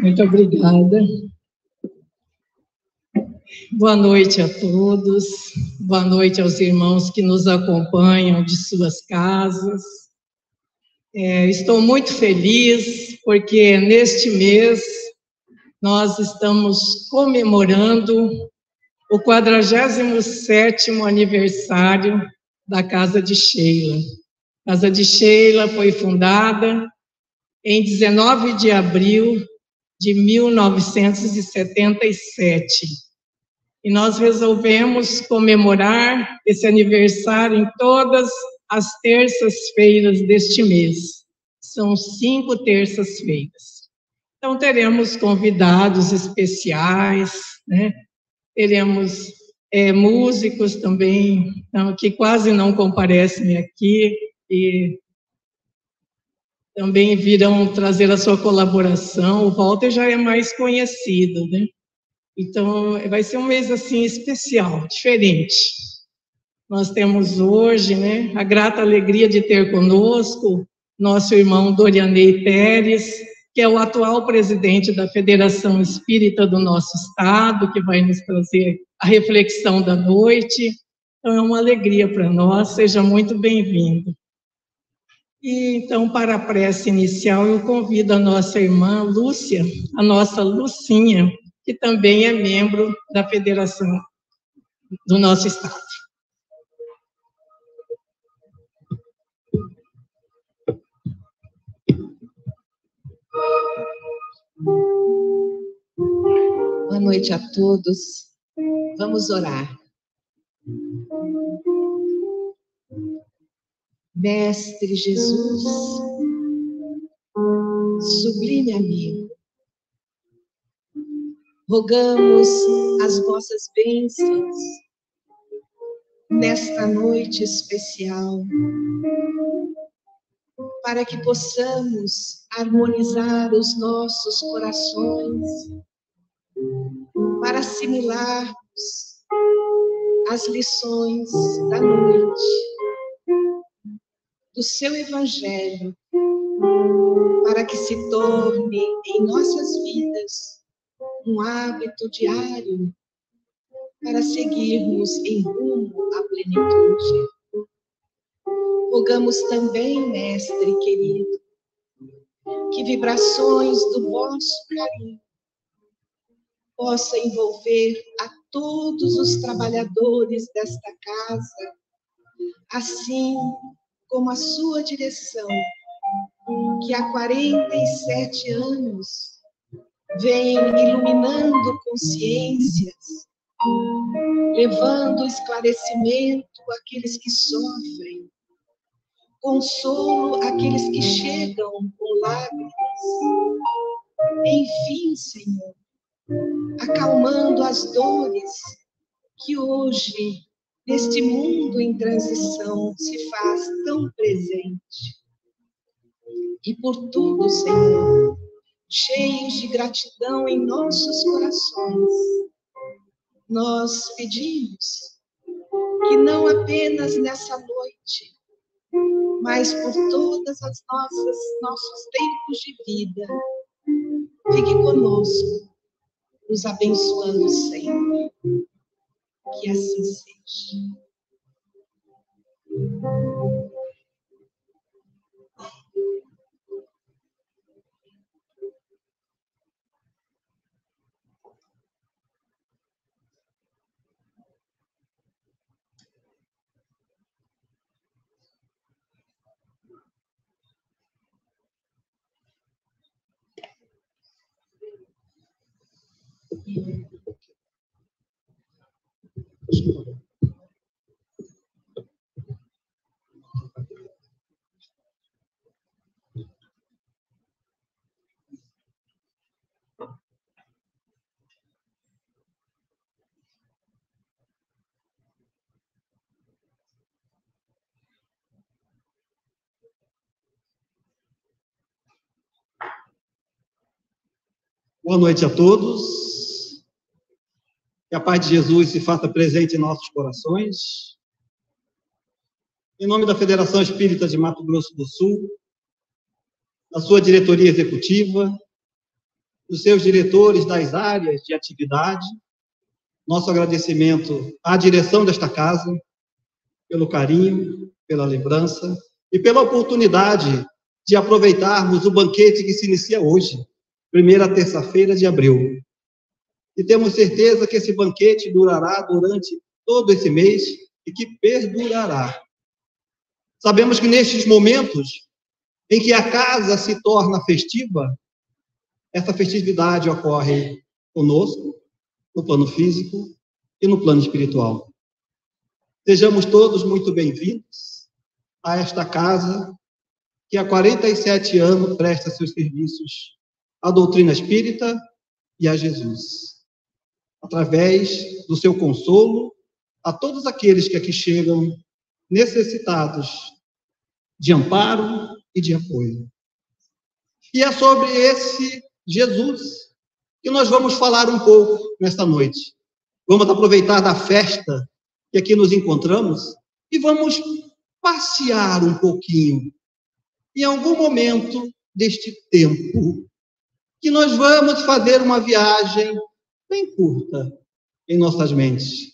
Muito obrigada. Boa noite a todos. Boa noite aos irmãos que nos acompanham de suas casas. Estou muito feliz porque neste mês nós estamos comemorando o 47º aniversário da Casa de Sheila. A Casa de Sheila foi fundada em 19 de abril de 1977. E nós resolvemos comemorar esse aniversário em todas as terças-feiras deste mês. São 5 terças-feiras. Então, teremos convidados especiais, né? Teremos músicos também, que quase não comparecem aqui, e também virão trazer a sua colaboração. O Walter já é mais conhecido, né? Então, vai ser um mês, assim, especial, diferente. Nós temos hoje, né, a grata alegria de ter conosco nosso irmão Dorianei Pérez, que é o atual presidente da Federação Espírita do nosso estado, que vai nos trazer a reflexão da noite. Então, é uma alegria para nós, seja muito bem-vindo. E, então, para a prece inicial, eu convido a nossa irmã Lúcia, a nossa Lucinha, que também é membro da Federação do nosso estado. Boa noite a todos. Vamos orar. Mestre Jesus, sublime amigo, rogamos as vossas bênçãos nesta noite especial, para que possamos harmonizar os nossos corações, para assimilarmos as lições da noite, do seu Evangelho, para que se torne em nossas vidas um hábito diário para seguirmos em rumo à plenitude. Rogamos também, Mestre querido, que vibrações do vosso carinho possa envolver a todos os trabalhadores desta casa, assim como a sua direção, que há 47 anos vem iluminando consciências, levando esclarecimento àqueles que sofrem, consolo àqueles que chegam com lágrimas. Enfim, Senhor, acalmando as dores que hoje, neste mundo em transição, se faz tão presente. E por tudo, Senhor, cheios de gratidão em nossos corações, nós pedimos que não apenas nessa noite, mas por todas as nossos tempos de vida, fique conosco, nos abençoando sempre. Que assim seja. Boa noite a todos. Que a paz de Jesus se faça presente em nossos corações. Em nome da Federação Espírita de Mato Grosso do Sul, da sua diretoria executiva, os seus diretores das áreas de atividade, nosso agradecimento à direção desta casa, pelo carinho, pela lembrança e pela oportunidade de aproveitarmos o banquete que se inicia hoje, primeira terça-feira de abril. E temos certeza que esse banquete durará durante todo esse mês e que perdurará. Sabemos que nestes momentos em que a casa se torna festiva, essa festividade ocorre conosco, no plano físico e no plano espiritual. Sejamos todos muito bem-vindos a esta casa que há 47 anos presta seus serviços à doutrina espírita e a Jesus, através do seu consolo a todos aqueles que aqui chegam necessitados de amparo e de apoio. E é sobre esse Jesus que nós vamos falar um pouco nesta noite. Vamos aproveitar da festa que aqui nos encontramos e vamos passear um pouquinho em algum momento deste tempo, que nós vamos fazer uma viagem bem curta em nossas mentes.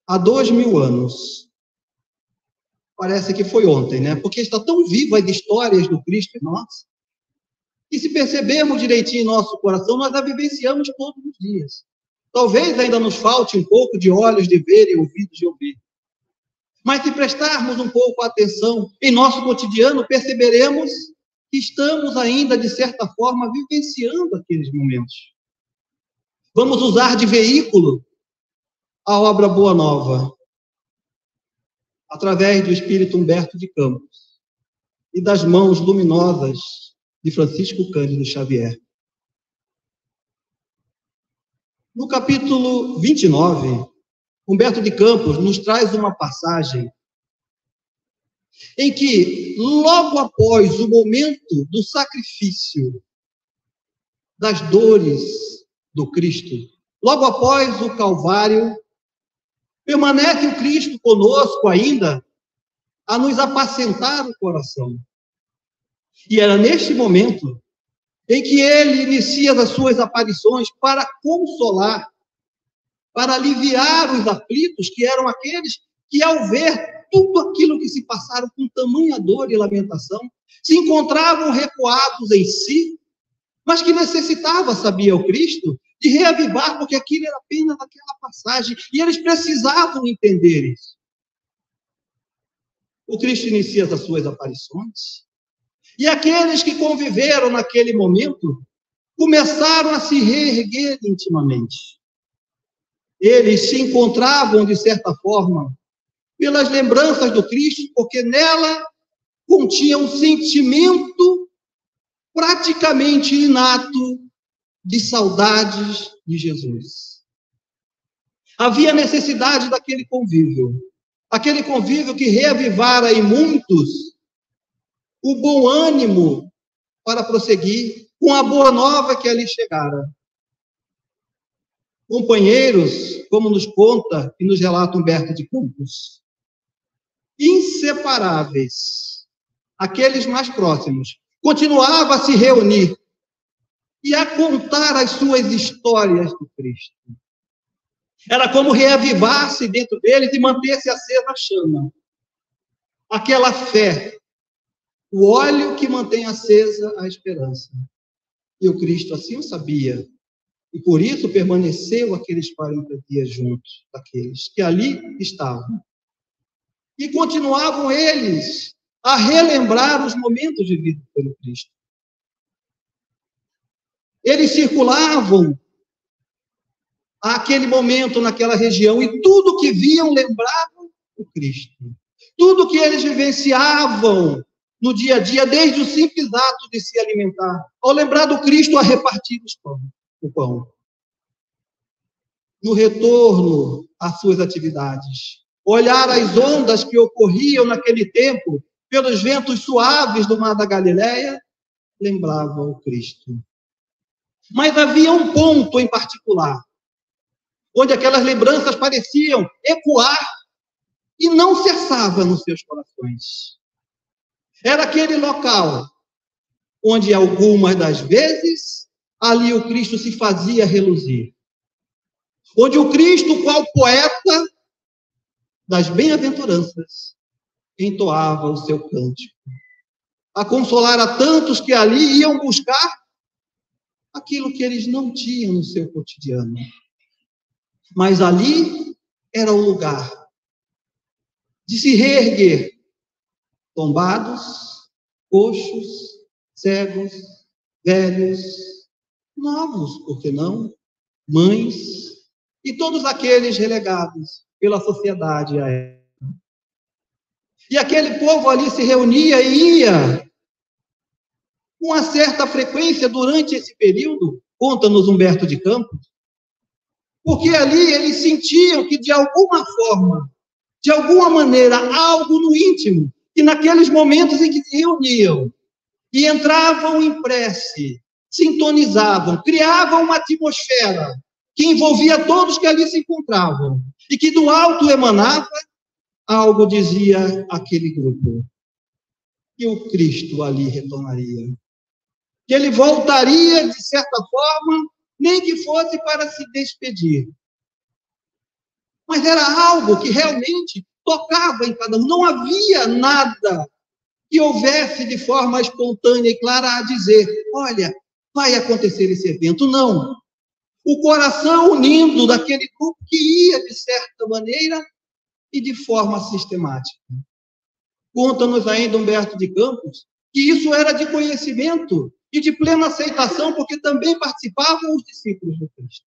Há 2000 anos. Parece que foi ontem, né? Porque está tão viva as histórias do Cristo em nós, que se percebermos direitinho em nosso coração, nós a vivenciamos todos os dias. Talvez ainda nos falte um pouco de olhos de ver e ouvidos de ouvir. Mas se prestarmos um pouco atenção em nosso cotidiano, perceberemos que estamos ainda, de certa forma, vivenciando aqueles momentos. Vamos usar de veículo a obra Boa Nova, através do Espírito Humberto de Campos e das mãos luminosas de Francisco Cândido Xavier. No capítulo 29, Humberto de Campos nos traz uma passagem em que, logo após o momento do sacrifício, das dores do Cristo, logo após o Calvário, permanece o Cristo conosco ainda a nos apacentar o coração. E era neste momento em que ele inicia as suas aparições para consolar, para aliviar os aflitos, que eram aqueles que, ao ver tudo aquilo que se passaram com tamanha dor e lamentação, se encontravam recuados em si, mas que necessitava, sabia o Cristo, de reavivar, porque aquilo era apenas aquela passagem, e eles precisavam entender isso. O Cristo inicia as suas aparições, e aqueles que conviveram naquele momento começaram a se reerguer intimamente. Eles se encontravam, de certa forma, pelas lembranças do Cristo, porque nela continha um sentimento praticamente inato de saudades de Jesus. Havia necessidade daquele convívio, aquele convívio que reavivara em muitos o bom ânimo para prosseguir com a boa nova que ali chegara. Companheiros, como nos conta e nos relata Humberto de Campos, inseparáveis, aqueles mais próximos, continuavam a se reunir e a contar as suas histórias do Cristo. Era como reavivar-se dentro deles e manter-se acesa a chama. Aquela fé, o óleo que mantém acesa a esperança. E o Cristo assim o sabia. E por isso permaneceu aqueles 40 dias juntos daqueles que ali estavam. E continuavam eles a relembrar os momentos vividos pelo Cristo. Eles circulavam àquele momento naquela região e tudo que viam lembravam o Cristo. Tudo que eles vivenciavam no dia a dia, desde o simples ato de se alimentar, ao lembrar do Cristo a repartir o pão. No retorno às suas atividades, olhar as ondas que ocorriam naquele tempo, pelos ventos suaves do mar da Galileia, lembrava o Cristo. Mas havia um ponto em particular, onde aquelas lembranças pareciam ecoar e não cessava nos seus corações. Era aquele local onde algumas das vezes ali o Cristo se fazia reluzir. Onde o Cristo, qual poeta das bem-aventuranças, entoava o seu cântico, a consolar a tantos que ali iam buscar aquilo que eles não tinham no seu cotidiano. Mas ali era o lugar de se reerguer tombados, coxos, cegos, velhos, novos, por que não? Mães, e todos aqueles relegados pela sociedade a época. E aquele povo ali se reunia e ia com uma certa frequência durante esse período, conta-nos Humberto de Campos, porque ali eles sentiam que de alguma forma, de alguma maneira, algo no íntimo, que naqueles momentos em que se reuniam e entravam em prece, sintonizavam, criavam uma atmosfera que envolvia todos que ali se encontravam, e que do alto emanava, algo dizia aquele grupo, que o Cristo ali retornaria, que ele voltaria, de certa forma, nem que fosse para se despedir. Mas era algo que realmente tocava em cada um, não havia nada que houvesse de forma espontânea e clara a dizer, olha, vai acontecer esse evento, não. O coração unindo daquele grupo que ia, de certa maneira, e de forma sistemática. Conta-nos ainda Humberto de Campos que isso era de conhecimento e de plena aceitação, porque também participavam os discípulos do Cristo.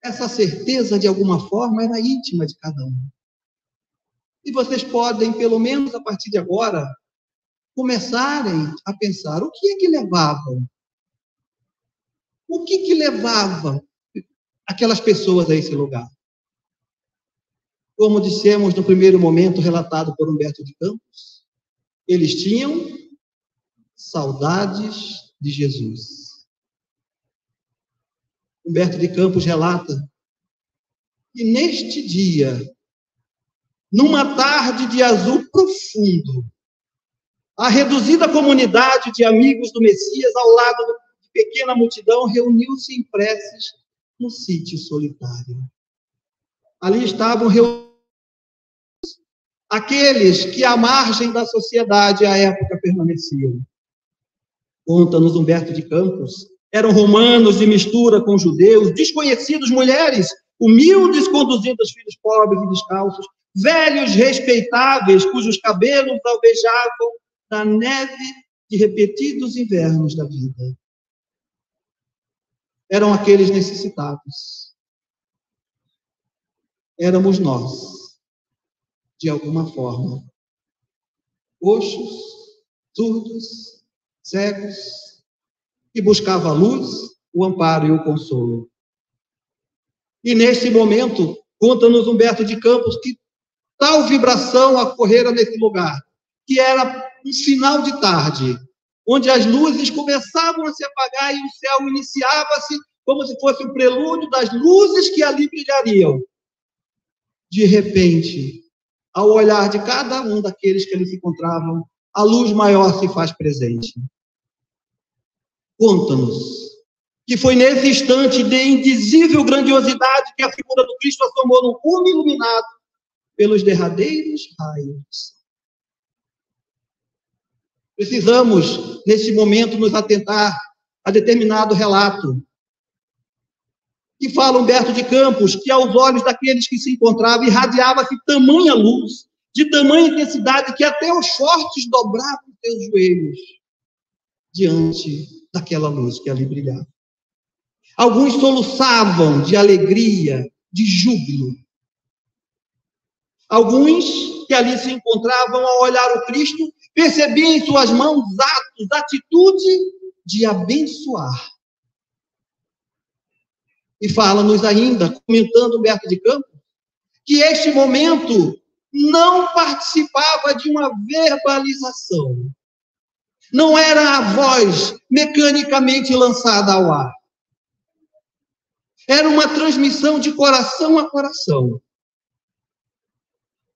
Essa certeza, de alguma forma, era íntima de cada um. E vocês podem, pelo menos a partir de agora, começarem a pensar, o que é que levava? O que levava aquelas pessoas a esse lugar? Como dissemos no primeiro momento, relatado por Humberto de Campos, eles tinham saudades de Jesus. Humberto de Campos relata que neste dia, numa tarde de azul profundo, a reduzida comunidade de amigos do Messias, ao lado de pequena multidão, reuniu-se em preces no sítio solitário. Ali estavam reunidos aqueles que à margem da sociedade à época permaneciam. Conta-nos Humberto de Campos, eram romanos de mistura com judeus, desconhecidos, mulheres humildes conduzindo os filhos pobres e descalços, velhos respeitáveis cujos cabelos alvejavam na neve de repetidos invernos da vida. Eram aqueles necessitados. Éramos nós, de alguma forma. Coxos, surdos, cegos, que buscava a luz, o amparo e o consolo. E nesse momento, conta-nos Humberto de Campos que tal vibração ocorrera nesse lugar, que era um final de tarde, onde as luzes começavam a se apagar e o céu iniciava-se como se fosse um prelúdio das luzes que ali brilhariam. De repente, ao olhar de cada um daqueles que ali se encontravam, a luz maior se faz presente. Conta-nos que foi nesse instante de indizível grandiosidade que a figura do Cristo assomou no cume iluminado pelos derradeiros raios. Precisamos, nesse momento, nos atentar a determinado relato que fala Humberto de Campos, que aos olhos daqueles que se encontravam irradiava-se tamanha luz, de tamanha intensidade, que até os fortes dobravam seus joelhos diante daquela luz que ali brilhava. Alguns soluçavam de alegria, de júbilo. Alguns que ali se encontravam, ao olhar o Cristo, percebiam em suas mãos atos, atitude de abençoar. E fala-nos ainda, comentando Humberto de Campos, que este momento não participava de uma verbalização. Não era a voz mecanicamente lançada ao ar. Era uma transmissão de coração a coração.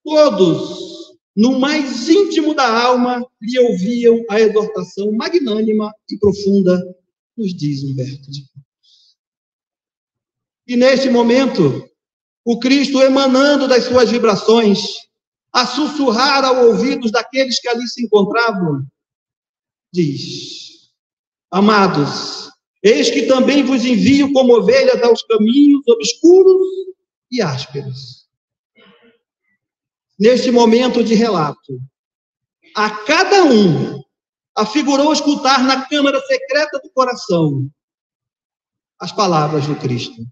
Todos, no mais íntimo da alma, lhe ouviam a exortação magnânima e profunda nos diz Humberto de Campos. E neste momento, o Cristo emanando das suas vibrações, a sussurrar ao ouvidos daqueles que ali se encontravam, diz: amados, eis que também vos envio como ovelhas aos caminhos obscuros e ásperos. Neste momento de relato, a cada um afigurou escutar na câmara secreta do coração as palavras do Cristo.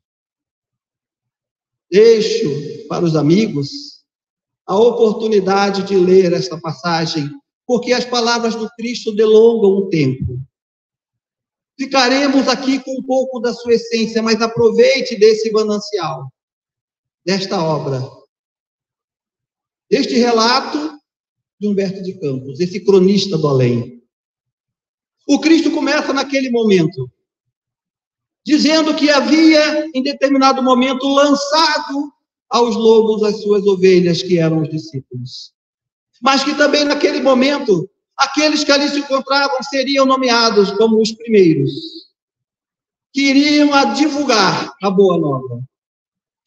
Deixo para os amigos a oportunidade de ler esta passagem, porque as palavras do Cristo delongam o tempo. Ficaremos aqui com um pouco da sua essência, mas aproveite desse manancial, desta obra, deste relato de Humberto de Campos, esse cronista do além. O Cristo começa naquele momento, dizendo que havia, em determinado momento, lançado aos lobos as suas ovelhas, que eram os discípulos. Mas que também, naquele momento, aqueles que ali se encontravam seriam nomeados como os primeiros, que iriam a divulgar a boa nova.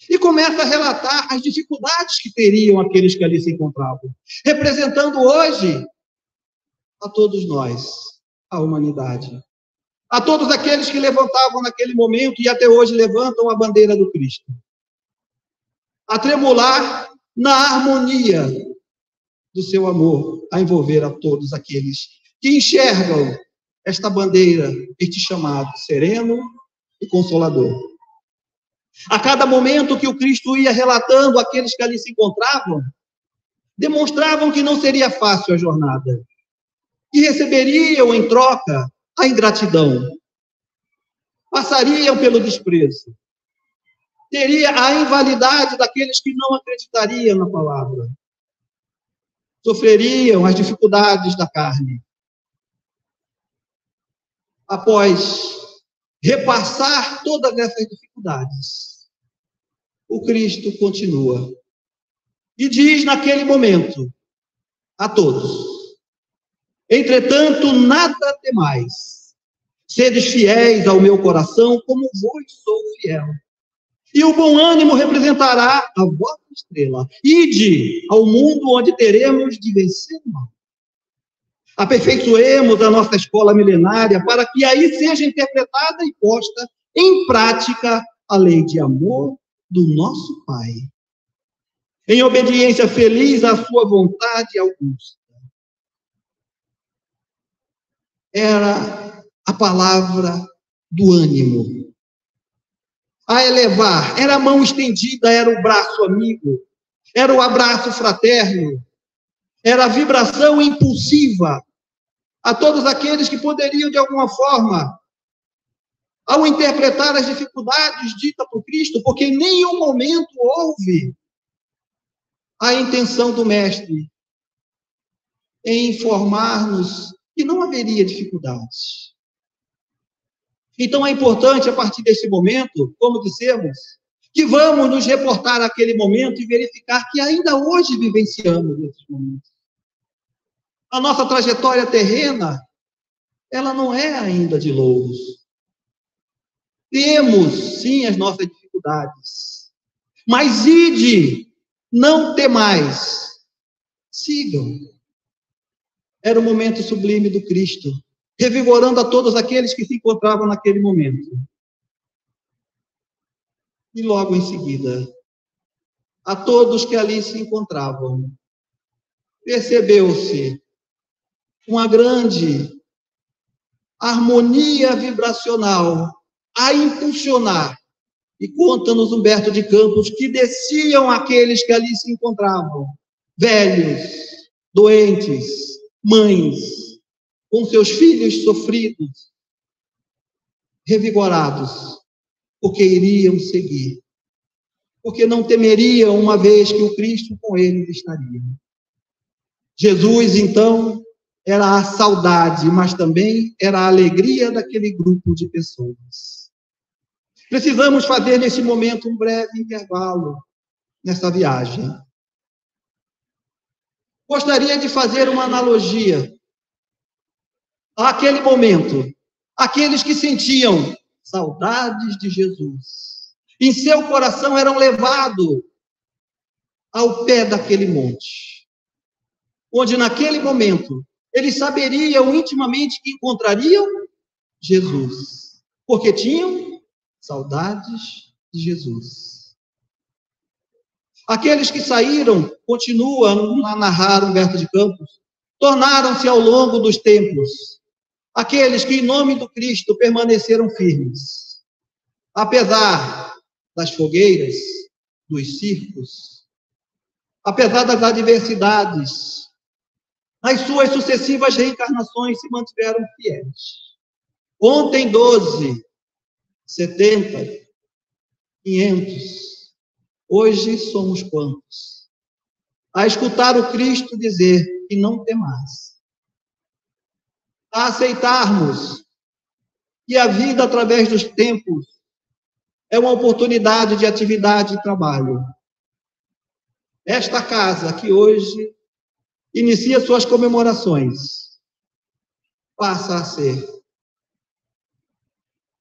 E começa a relatar as dificuldades que teriam aqueles que ali se encontravam, representando hoje a todos nós, a humanidade. A todos aqueles que levantavam naquele momento e até hoje levantam a bandeira do Cristo. A tremular na harmonia do seu amor, a envolver a todos aqueles que enxergam esta bandeira, este chamado sereno e consolador. A cada momento que o Cristo ia relatando aqueles que ali se encontravam, demonstravam que não seria fácil a jornada, e receberiam em troca a ingratidão, passariam pelo desprezo, teria a invalidade daqueles que não acreditariam na palavra, sofreriam as dificuldades da carne. Após repassar todas essas dificuldades, o Cristo continua e diz naquele momento a todos: entretanto, nada temais, sedes fiéis ao meu coração, como vos sou fiel. E o bom ânimo representará a vossa estrela. Ide ao mundo onde teremos de vencer o mal. Aperfeiçoemos a nossa escola milenária para que aí seja interpretada e posta em prática a lei de amor do nosso Pai, em obediência feliz à sua vontade augusta. Era a palavra do ânimo, a elevar, era a mão estendida, era o braço amigo, era o abraço fraterno, era a vibração impulsiva a todos aqueles que poderiam, de alguma forma, ao interpretar as dificuldades ditas por Cristo, porque em nenhum momento houve a intenção do Mestre em informar-nos que não haveria dificuldades. Então é importante, a partir desse momento, como dissemos, que vamos nos reportar àquele momento e verificar que ainda hoje vivenciamos esses momentos. A nossa trajetória terrena, ela não é ainda de louros. Temos, sim, as nossas dificuldades. Mas ide, não temais, sigam. Era o momento sublime do Cristo, revigorando a todos aqueles que se encontravam naquele momento. E logo em seguida, a todos que ali se encontravam, percebeu-se uma grande harmonia vibracional a impulsionar. E conta-nos Humberto de Campos que desciam aqueles que ali se encontravam, velhos, doentes, mães, com seus filhos sofridos, revigorados, porque iriam seguir, porque não temeriam, uma vez que o Cristo com eles estaria. Jesus, então, era a saudade, mas também era a alegria daquele grupo de pessoas. Precisamos fazer nesse momento um breve intervalo nessa viagem. Gostaria de fazer uma analogia àquele momento aqueles que sentiam saudades de Jesus, em seu coração eram levados ao pé daquele monte, onde naquele momento eles saberiam intimamente que encontrariam Jesus, porque tinham saudades de Jesus. Aqueles que saíram, continuam a narrar Humberto de Campos, tornaram-se ao longo dos tempos aqueles que, em nome do Cristo, permaneceram firmes, apesar das fogueiras, dos circos, apesar das adversidades, nas suas sucessivas reencarnações se mantiveram fiéis. Ontem 12, 70, 500, hoje somos quantos? A escutar o Cristo dizer que não temais, a aceitarmos que a vida através dos tempos é uma oportunidade de atividade e trabalho. Esta casa que hoje inicia suas comemorações passa a ser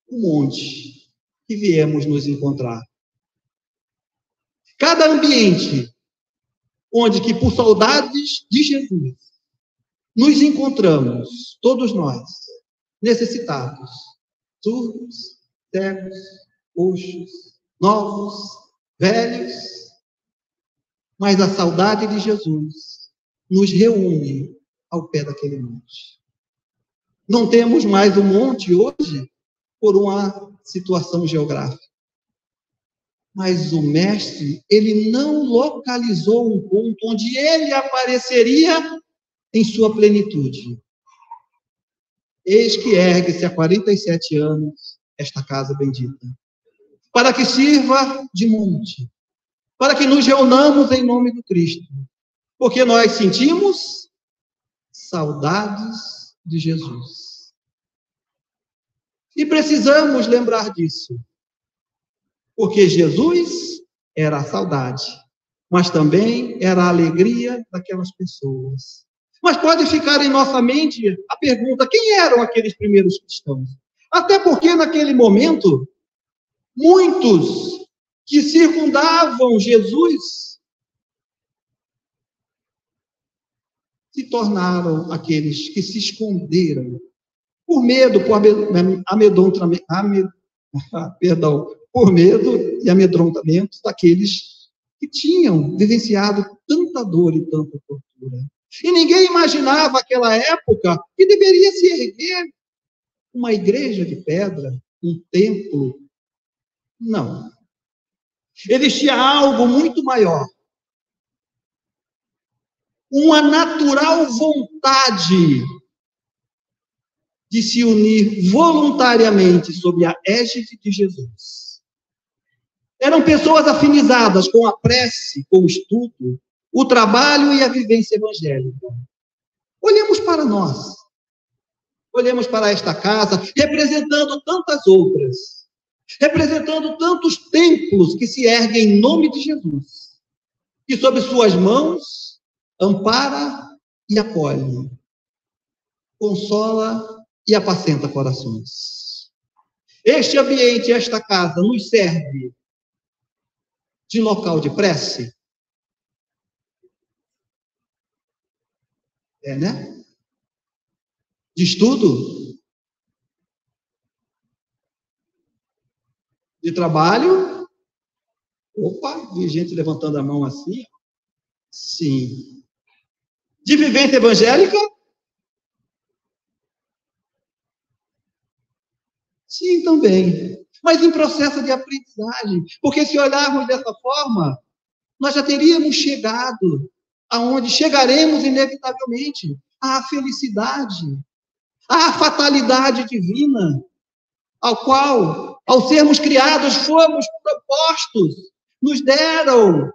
o monte que viemos nos encontrar. Cada ambiente onde que por saudades de Jesus nos encontramos, todos nós, necessitados, surdos, cegos, coxos, novos, velhos, mas a saudade de Jesus nos reúne ao pé daquele monte. Não temos mais um monte hoje por uma situação geográfica, mas o mestre, ele não localizou um ponto onde ele apareceria em sua plenitude. Eis que ergue-se há 47 anos esta casa bendita, para que sirva de monte, para que nos reunamos em nome do Cristo, porque nós sentimos saudades de Jesus. E precisamos lembrar disso, porque Jesus era a saudade, mas também era a alegria daquelas pessoas. Mas pode ficar em nossa mente a pergunta: quem eram aqueles primeiros cristãos? Até porque naquele momento, muitos que circundavam Jesus se tornaram aqueles que se esconderam por medo, por medo e amedrontamentos daqueles que tinham vivenciado tanta dor e tanta tortura. E ninguém imaginava naquela época que deveria se erguer uma igreja de pedra, um templo. Não. Existia algo muito maior. Uma natural vontade de se unir voluntariamente sob a égide de Jesus. Eram pessoas afinizadas com a prece, com o estudo, o trabalho e a vivência evangélica. Olhemos para nós. Olhemos para esta casa, representando tantas outras, representando tantos templos que se erguem em nome de Jesus, que sob suas mãos ampara e acolhe, consola e apacenta corações. Este ambiente, esta casa, nos serve de local de prece? Né? De estudo? De trabalho? Opa, vi gente levantando a mão assim. Sim. De vivência evangélica? Sim, também. Mas em processo de aprendizagem. Porque se olharmos dessa forma, nós já teríamos chegado aonde chegaremos inevitavelmente, à felicidade, à fatalidade divina, ao qual, ao sermos criados, fomos propostos, nos deram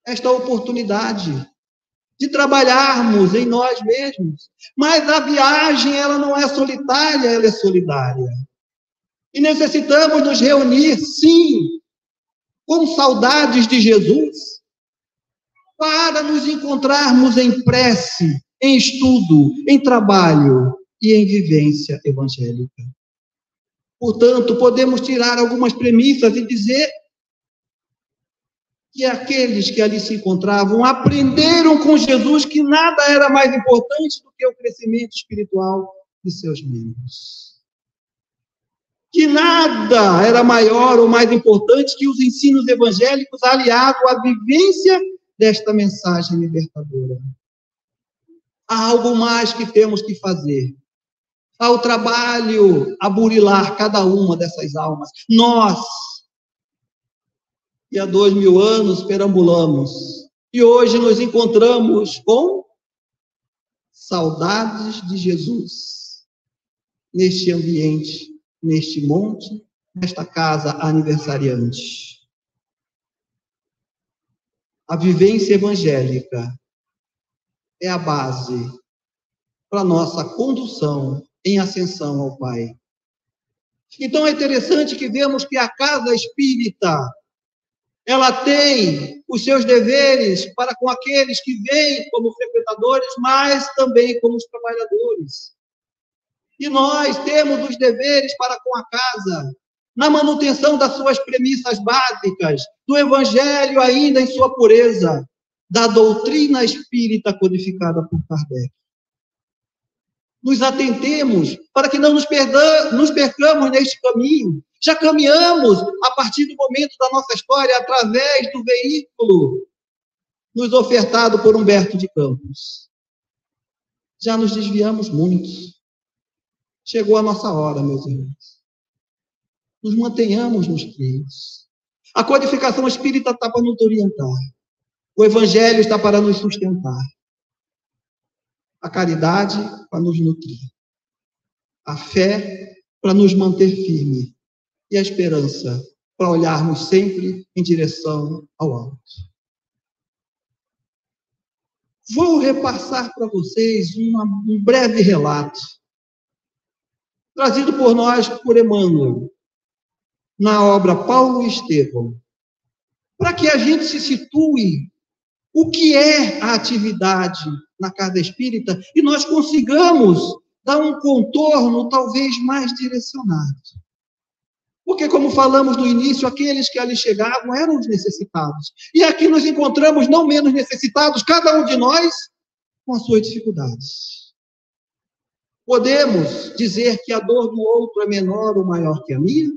esta oportunidade de trabalharmos em nós mesmos. Mas a viagem, ela não é solitária, ela é solidária. E necessitamos nos reunir, sim, com saudades de Jesus, para nos encontrarmos em prece, em estudo, em trabalho e em vivência evangélica. Portanto, podemos tirar algumas premissas e dizer que aqueles que ali se encontravam aprenderam com Jesus que nada era mais importante do que o crescimento espiritual de seus membros. Que nada era maior ou mais importante que os ensinos evangélicos aliados à vivência desta mensagem libertadora. Há algo mais que temos que fazer. Há o trabalho a burilar cada uma dessas almas. Nós, que há 2000 anos perambulamos, e hoje nos encontramos com saudades de Jesus, neste ambiente, neste monte, nesta casa aniversariante. A vivência evangélica é a base para a nossa condução em ascensão ao Pai. Então é interessante que vemos que a casa espírita, ela tem os seus deveres para com aqueles que vêm como frequentadores, mas também como os trabalhadores. E nós temos os deveres para com a casa, na manutenção das suas premissas básicas, do Evangelho ainda em sua pureza, da doutrina espírita codificada por Kardec. Nos atentemos para que não nos percamos neste caminho. Já caminhamos a partir do momento da nossa história através do veículo nos ofertado por Humberto de Campos. Já nos desviamos muito. Chegou a nossa hora, meus irmãos. Nos mantenhamos nos trilhos. A codificação espírita está para nos orientar. O Evangelho está para nos sustentar. A caridade para nos nutrir. A fé para nos manter firme. E a esperança para olharmos sempre em direção ao alto. Vou repassar para vocês um breve relato, trazido por nós, por Emmanuel, na obra Paulo e Estevão, para que a gente se situe o que é a atividade na casa espírita e nós consigamos dar um contorno talvez mais direcionado. Porque, como falamos no início, aqueles que ali chegavam eram os necessitados. E aqui nos encontramos não menos necessitados, cada um de nós, com as suas dificuldades. Podemos dizer que a dor do outro é menor ou maior que a minha?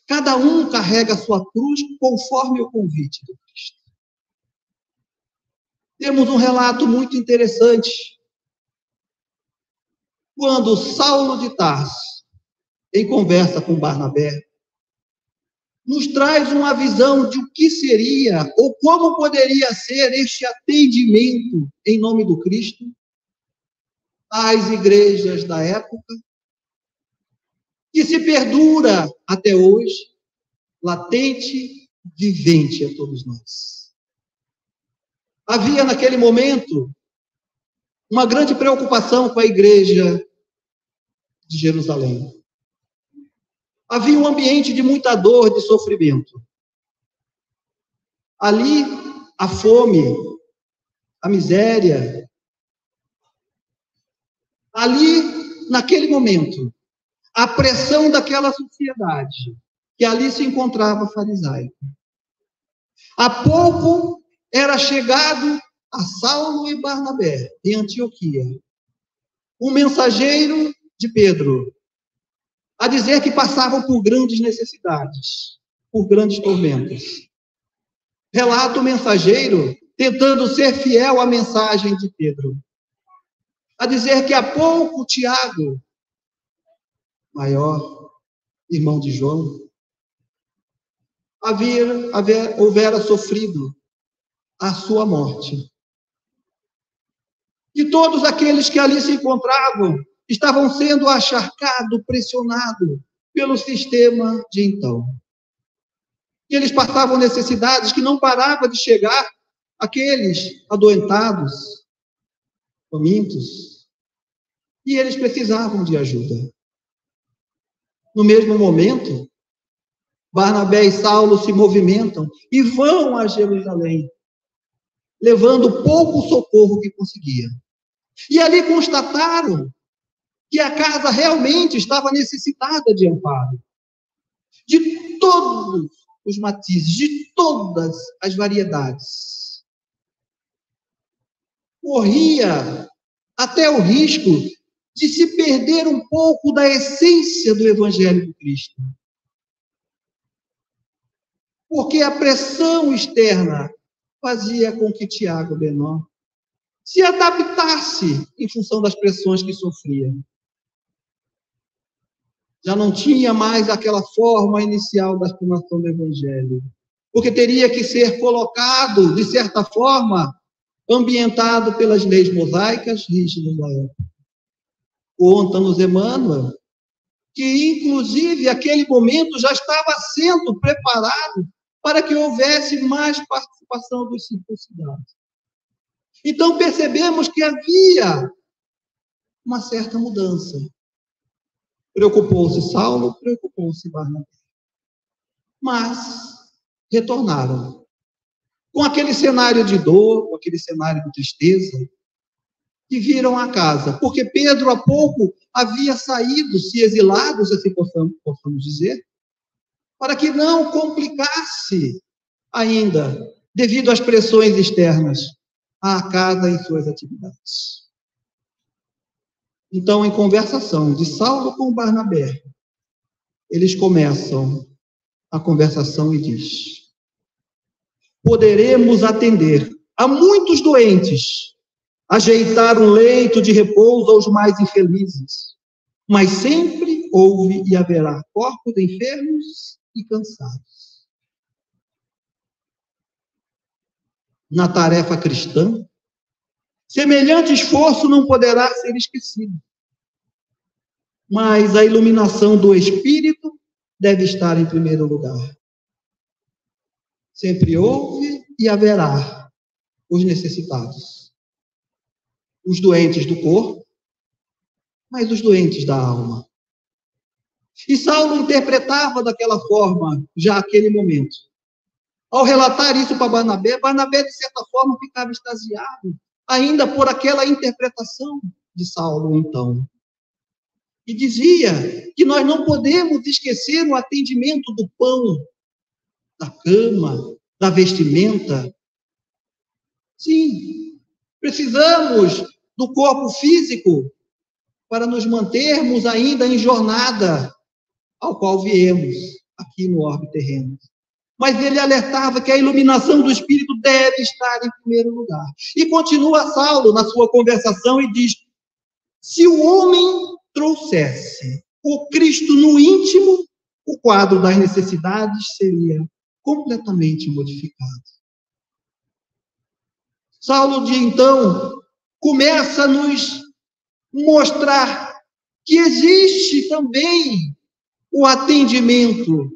Cada um carrega a sua cruz conforme o convite do Cristo. Temos um relato muito interessante. Quando Saulo de Tarso, em conversa com Barnabé, nos traz uma visão de o que seria ou como poderia ser este atendimento em nome do Cristo às igrejas da época, que se perdura até hoje, latente, vivente a todos nós. Havia naquele momento uma grande preocupação com a igreja de Jerusalém. Havia um ambiente de muita dor, de sofrimento. Ali, a fome, a miséria. Ali, naquele momento, a pressão daquela sociedade, que ali se encontrava farisaica. Há pouco era chegado a Saulo e Barnabé, em Antioquia, um mensageiro de Pedro, a dizer que passavam por grandes necessidades, por grandes tormentos. Relata o mensageiro tentando ser fiel à mensagem de Pedro, a dizer que há pouco Tiago, maior irmão de João, houvera sofrido a sua morte. E todos aqueles que ali se encontravam estavam sendo acharcados, pressionados pelo sistema de então. E eles passavam necessidades que não paravam de chegar àqueles adoentados, famintos, e eles precisavam de ajuda. No mesmo momento, Barnabé e Saulo se movimentam e vão a Jerusalém, levando pouco socorro que conseguiam. E ali constataram que a casa realmente estava necessitada de amparo, de todos os matizes, de todas as variedades. Corria até o risco de se perder um pouco da essência do Evangelho de Cristo. Porque a pressão externa fazia com que Tiago menor se adaptasse em função das pressões que sofria. Já não tinha mais aquela forma inicial da explanação do Evangelho, porque teria que ser colocado, de certa forma, ambientado pelas leis mosaicas rígidas da época. Conta-nos Emmanuel que, inclusive, aquele momento já estava sendo preparado para que houvesse mais participação dos circuncidados. Então, percebemos que havia uma certa mudança. Preocupou-se Saulo, preocupou-se Barnabé. Mas retornaram. Com aquele cenário de dor, com aquele cenário de tristeza, e viram a casa. Porque Pedro, há pouco, havia saído, se exilado, se assim possamos dizer, para que não complicasse ainda, devido às pressões externas, a casa e suas atividades. Então, em conversação de Saulo com Barnabé, eles começam a conversação e diz: poderemos atender a muitos doentes, ajeitar um leito de repouso aos mais infelizes, mas sempre houve e haverá corpos enfermos e cansados. Na tarefa cristã, semelhante esforço não poderá ser esquecido. Mas a iluminação do Espírito deve estar em primeiro lugar. Sempre houve e haverá os necessitados. Os doentes do corpo, mas os doentes da alma. E Saulo interpretava daquela forma, já aquele momento. Ao relatar isso para Barnabé, Barnabé, de certa forma, ficava extasiado, ainda por aquela interpretação de Saulo, então. E dizia que nós não podemos esquecer o atendimento do pão, da cama, da vestimenta. Sim, precisamos do corpo físico para nos mantermos ainda em jornada ao qual viemos aqui no orbe terreno. Mas ele alertava que a iluminação do Espírito deve estar em primeiro lugar. E continua Saulo na sua conversação e diz: se o homem trouxesse o Cristo no íntimo, o quadro das necessidades seria completamente modificado. Saulo, de então, começa a nos mostrar que existe também o atendimento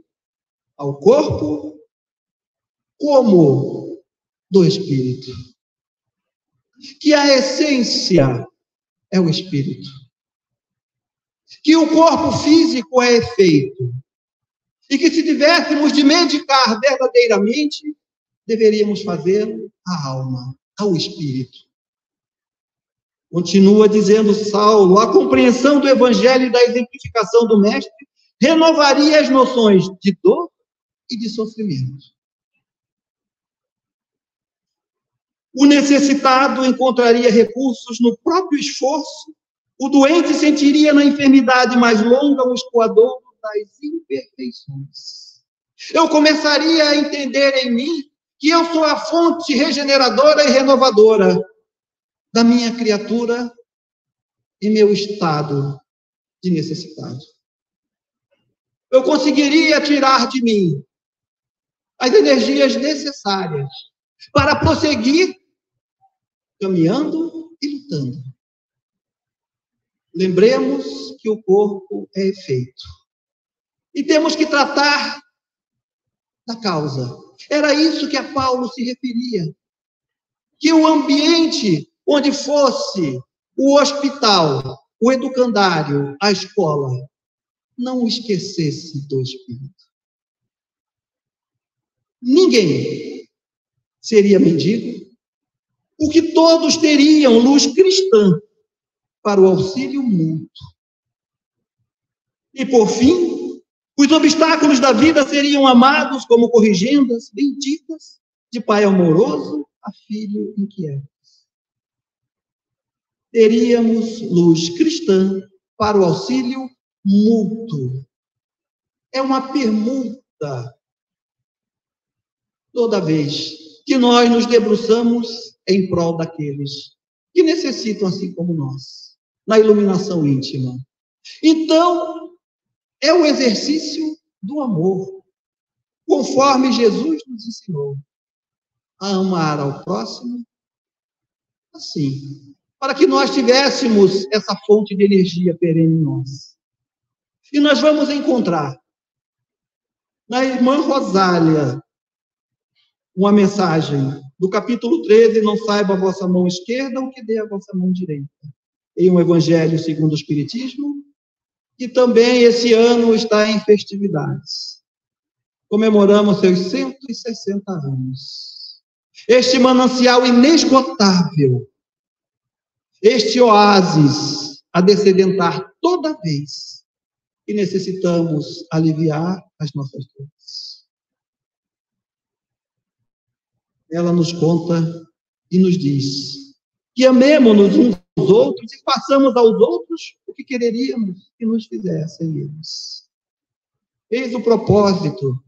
ao corpo como do Espírito. Que a essência é o Espírito. Que o corpo físico é efeito. E que se tivéssemos de medicar verdadeiramente, deveríamos fazê-lo à alma, ao Espírito. Continua dizendo Saulo, a compreensão do Evangelho e da exemplificação do Mestre renovaria as noções de dor e de sofrimento. O necessitado encontraria recursos no próprio esforço, o doente sentiria na enfermidade mais longa o escoador das imperfeições. Eu começaria a entender em mim que eu sou a fonte regeneradora e renovadora da minha criatura e meu estado de necessidade. Eu conseguiria tirar de mim as energias necessárias para prosseguir caminhando e lutando. Lembremos que o corpo é efeito. E temos que tratar da causa. Era isso que a Paulo se referia. Que o ambiente onde fosse o hospital, o educandário, a escola, não esquecesse do Espírito. Ninguém seria mendigo, porque todos teriam luz cristã para o auxílio mútuo. E, por fim, os obstáculos da vida seriam amados como corrigendas benditas de pai amoroso a filho inquieto. Teríamos luz cristã para o auxílio mútuo. É uma permuta. Toda vez que nós nos debruçamos em prol daqueles que necessitam, assim como nós, na iluminação íntima. Então, é o exercício do amor, conforme Jesus nos ensinou a amar ao próximo assim, para que nós tivéssemos essa fonte de energia perene em nós. E nós vamos encontrar na irmã Rosália uma mensagem do capítulo 13, não saiba a vossa mão esquerda o que dê a vossa mão direita, em um evangelho segundo o Espiritismo, que também esse ano está em festividades. Comemoramos seus 160 anos. Este manancial inesgotável, este oásis a descedentar toda vez que necessitamos aliviar as nossas dores. Ela nos conta e nos diz que amemo-nos uns aos outros e façamos aos outros o que quereríamos que nos fizessem eles. Eis o propósito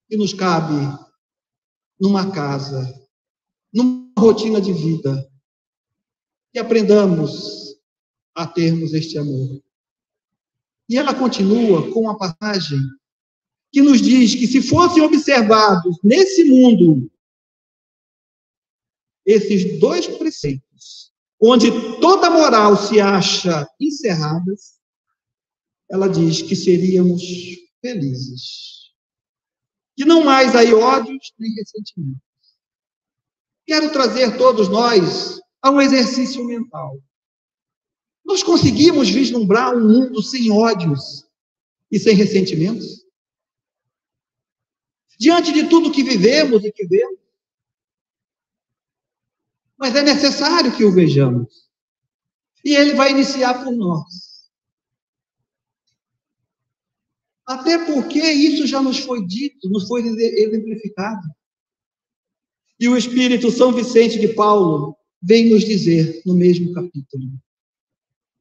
que nos cabe numa casa, numa rotina de vida, que aprendamos a termos este amor. E ela continua com uma passagem que nos diz que se fossem observados nesse mundo esses dois preceitos, onde toda moral se acha encerrada, ela diz que seríamos felizes. Que não mais há ódios nem ressentimentos. Quero trazer todos nós a um exercício mental. Nós conseguimos vislumbrar um mundo sem ódios e sem ressentimentos? Diante de tudo que vivemos e que vemos? Mas é necessário que o vejamos. E ele vai iniciar por nós. Até porque isso já nos foi dito, nos foi exemplificado. E o Espírito São Vicente de Paulo vem nos dizer no mesmo capítulo.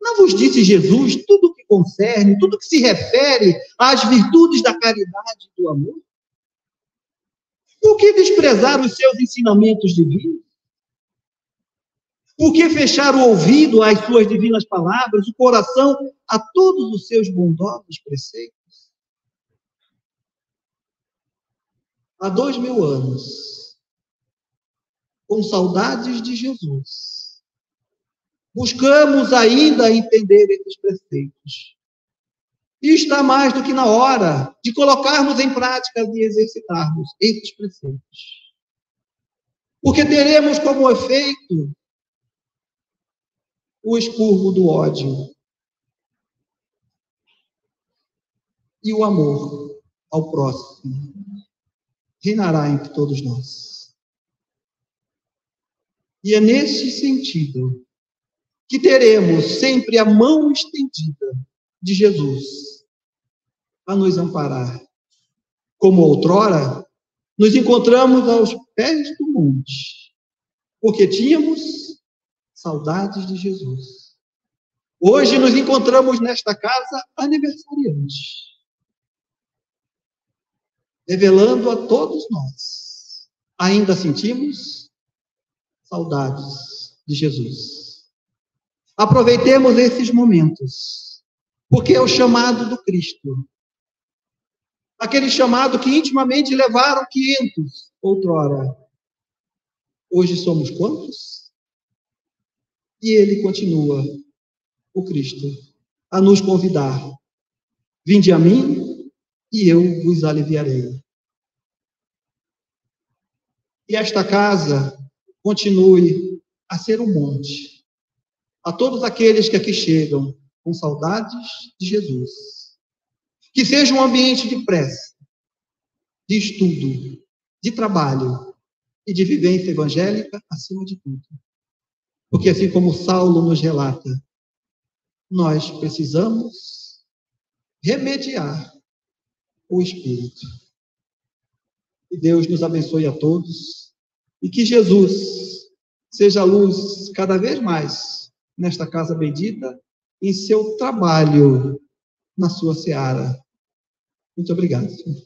Não vos disse Jesus tudo o que concerne, tudo que se refere às virtudes da caridade e do amor? Por que desprezar os seus ensinamentos divinos? Por que fechar o ouvido às suas divinas palavras, o coração a todos os seus bondosos preceitos? Há 2000 anos, com saudades de Jesus, buscamos ainda entender esses preceitos. E está mais do que na hora de colocarmos em prática e exercitarmos esses preceitos. Porque teremos como efeito o expurgo do ódio e o amor ao próximo reinará entre todos nós. E é nesse sentido que teremos sempre a mão estendida de Jesus a nos amparar. Como outrora, nos encontramos aos pés do monte, porque tínhamos saudades de Jesus. Hoje nos encontramos nesta casa aniversariante, revelando a todos nós, ainda sentimos saudades de Jesus. Aproveitemos esses momentos, porque é o chamado do Cristo. Aquele chamado que intimamente levaram 500 outrora. Hoje somos quantos? E ele continua, o Cristo, a nos convidar. Vinde a mim e eu vos aliviarei. E esta casa continue a ser um monte. A todos aqueles que aqui chegam com saudades de Jesus. Que seja um ambiente de prece, de estudo, de trabalho e de vivência evangélica acima de tudo. Porque assim como Saulo nos relata, nós precisamos remediar o espírito. Que Deus nos abençoe a todos e que Jesus seja a luz cada vez mais nesta casa bendita, em seu trabalho na sua seara. Muito obrigado, Senhor.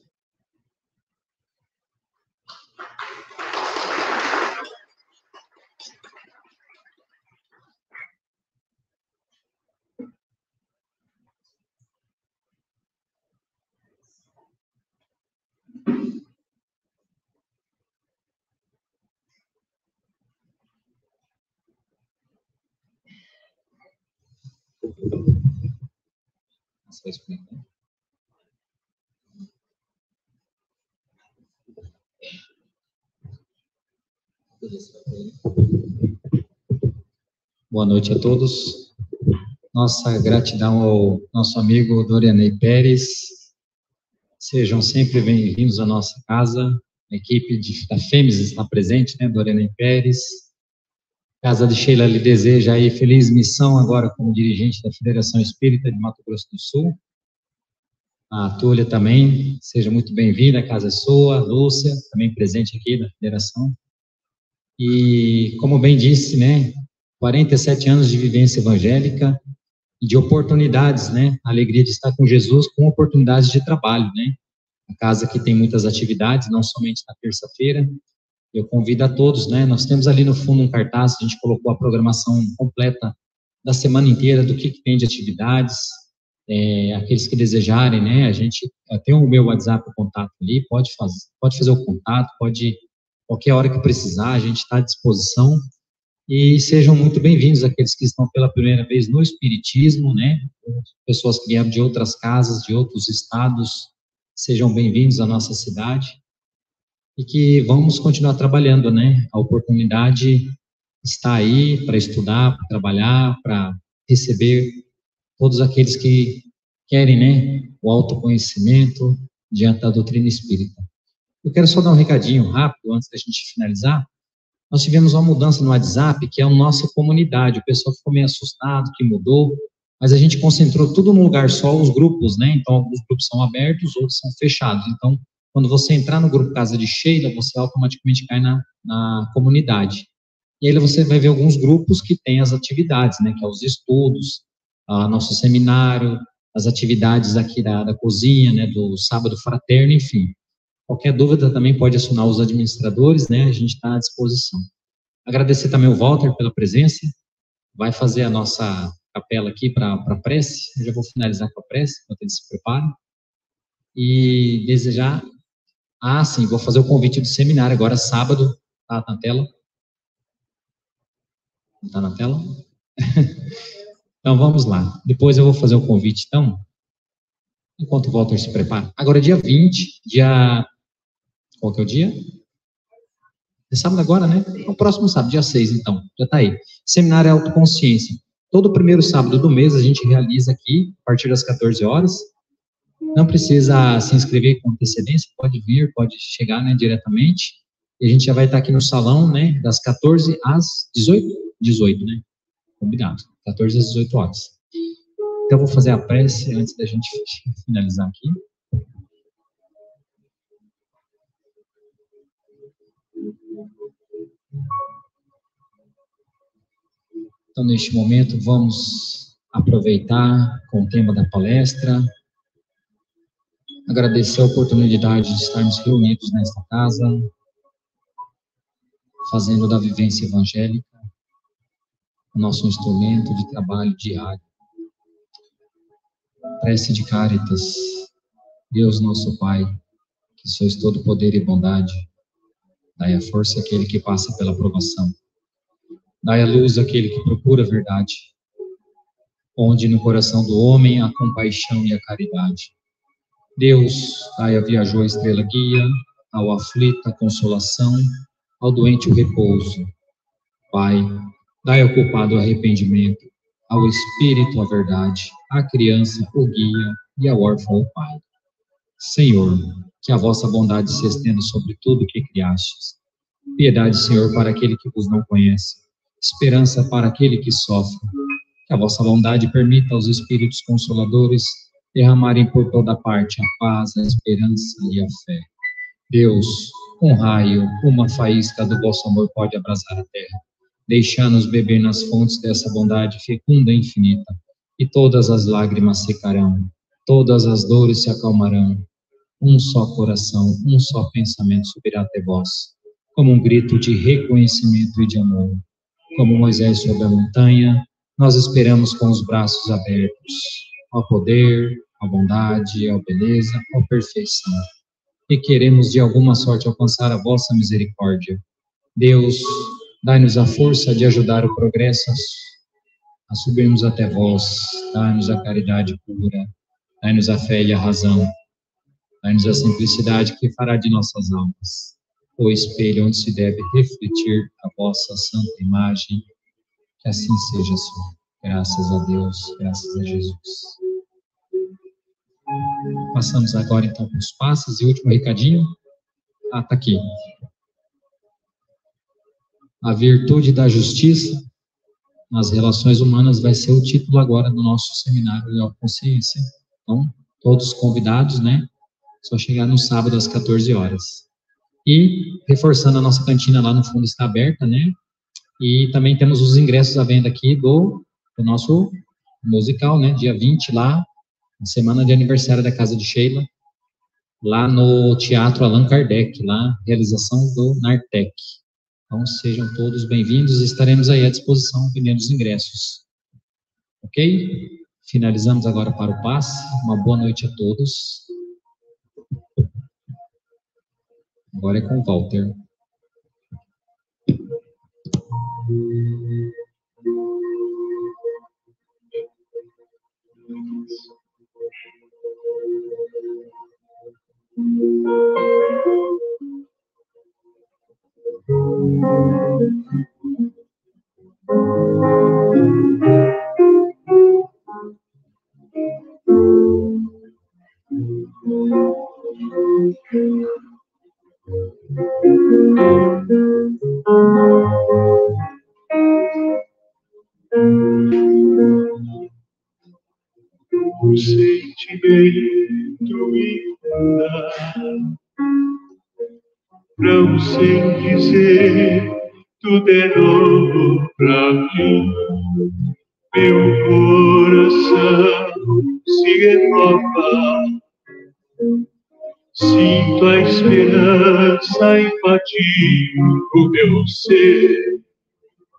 Boa noite a todos. Nossa gratidão ao nosso amigo Dorianei Pérez. Sejam sempre bem-vindos à nossa casa. A equipe da FEMES está presente, né? Dorianei Pérez. Casa de Sheila lhe deseja aí feliz missão agora como dirigente da Federação Espírita de Mato Grosso do Sul. A Túlia também, seja muito bem-vinda, a casa é sua. A Lúcia, também presente aqui da Federação. E, como bem disse, né, 47 anos de vivência evangélica e de oportunidades, né, a alegria de estar com Jesus, com oportunidades de trabalho, né. A casa aqui tem muitas atividades, não somente na terça-feira. Eu convido a todos, né, nós temos ali no fundo um cartaz, a gente colocou a programação completa da semana inteira, do que tem de atividades. Aqueles que desejarem, né, a gente tem o meu WhatsApp, o contato ali, pode fazer o contato, qualquer hora que precisar, a gente está à disposição, e sejam muito bem-vindos aqueles que estão pela primeira vez no Espiritismo, né, pessoas que vieram de outras casas, de outros estados, sejam bem-vindos à nossa cidade, e que vamos continuar trabalhando, né, a oportunidade está aí para estudar, para trabalhar, para receber todos aqueles que querem, né, o autoconhecimento diante da doutrina espírita. Eu quero só dar um recadinho rápido, antes da gente finalizar. Nós tivemos uma mudança no WhatsApp, que é a nossa comunidade. O pessoal ficou meio assustado que mudou, mas a gente concentrou tudo num lugar só, os grupos, né? Então, alguns grupos são abertos, outros são fechados. Então, quando você entrar no grupo Casa de Sheila, você automaticamente cai na comunidade. E aí você vai ver alguns grupos que têm as atividades, né? Que é os estudos, nosso seminário, as atividades aqui da cozinha, né? Do sábado fraterno, enfim. Qualquer dúvida também pode acionar os administradores, né? A gente está à disposição. Agradecer também o Walter pela presença. Vai fazer a nossa capela aqui para a prece. Eu já vou finalizar com a prece, enquanto eles se preparam. E desejar... sim, vou fazer o convite do seminário agora, sábado. Tá na tela? Não tá na tela? Então, vamos lá. Depois eu vou fazer o convite, então, enquanto o Walter se prepara. Agora, dia 20, qual que é o dia? É sábado agora, né? É o próximo sábado, dia 6, então. Já está aí. Seminário Autoconsciência. Todo primeiro sábado do mês a gente realiza aqui, a partir das 14 horas. Não precisa se inscrever com antecedência, pode vir, pode chegar, né, diretamente. E a gente já vai estar aqui no salão, né, das 14 às 18? 18, né? Combinado. 14 às 18 horas. Então, eu vou fazer a prece antes da gente finalizar aqui. Então, neste momento, vamos aproveitar com o tema da palestra, agradecer a oportunidade de estarmos reunidos nesta casa, fazendo da vivência evangélica o nosso instrumento de trabalho diário. Prece de Cáritas. Deus nosso Pai, que sois todo poder e bondade, dai a força àquele que passa pela provação. Dai a luz àquele que procura a verdade. Onde no coração do homem a compaixão e a caridade. Deus, dai a viajou a estrela guia, ao aflito a consolação, ao doente o repouso. Pai, dai ao culpado o arrependimento, ao espírito a verdade, à criança o guia e ao órfão o pai. Senhor, que a vossa bondade se estenda sobre tudo que criastes. Piedade, Senhor, para aquele que vos não conhece. Esperança para aquele que sofre. Que a vossa bondade permita aos Espíritos Consoladores derramarem por toda parte a paz, a esperança e a fé. Deus, um raio, uma faísca do vosso amor pode abrasar a terra. Deixai-nos beber nas fontes dessa bondade fecunda e infinita, e todas as lágrimas secarão, todas as dores se acalmarão. Um só coração, um só pensamento subirá até vós, como um grito de reconhecimento e de amor. Como Moisés sobre a montanha, nós esperamos com os braços abertos ao poder, à bondade, à beleza, à perfeição. E queremos de alguma sorte alcançar a vossa misericórdia. Deus, dai-nos a força de ajudar o progresso a subirmos até vós. Dai-nos a caridade pura, dai-nos a fé e a razão. Dai-nos a simplicidade que fará de nossas almas o espelho onde se deve refletir a vossa santa imagem. Que assim seja, Senhor. Graças a Deus, graças a Jesus. Passamos agora, então, para os passos e último recadinho. Tá aqui. A virtude da justiça nas relações humanas vai ser o título agora do nosso seminário de consciência. Então, todos convidados, né? Só chegar no sábado às 14 horas. E, reforçando, a nossa cantina lá no fundo está aberta, né? E também temos os ingressos à venda aqui do nosso musical, né? Dia 20 lá, na semana de aniversário da Casa de Sheila, lá no Teatro Allan Kardec, lá, realização do Nartec. Então, sejam todos bem-vindos e estaremos aí à disposição vendendo os ingressos. Ok? Finalizamos agora para o passe. Uma boa noite a todos. Agora é com o Walter. O sentimento inunda, não sei dizer, tudo é novo pra mim. Meu coração se renova, sinto a esperança invadir o meu ser.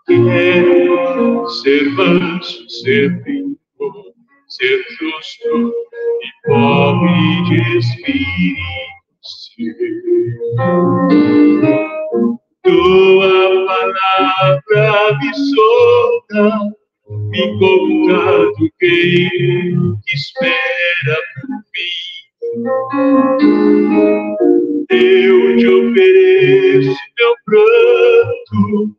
Quero ser manso, ser limpo, ser justo e pobre de espírito. Tua palavra me solta, me conta do que espera por mim. Eu te ofereço meu pranto,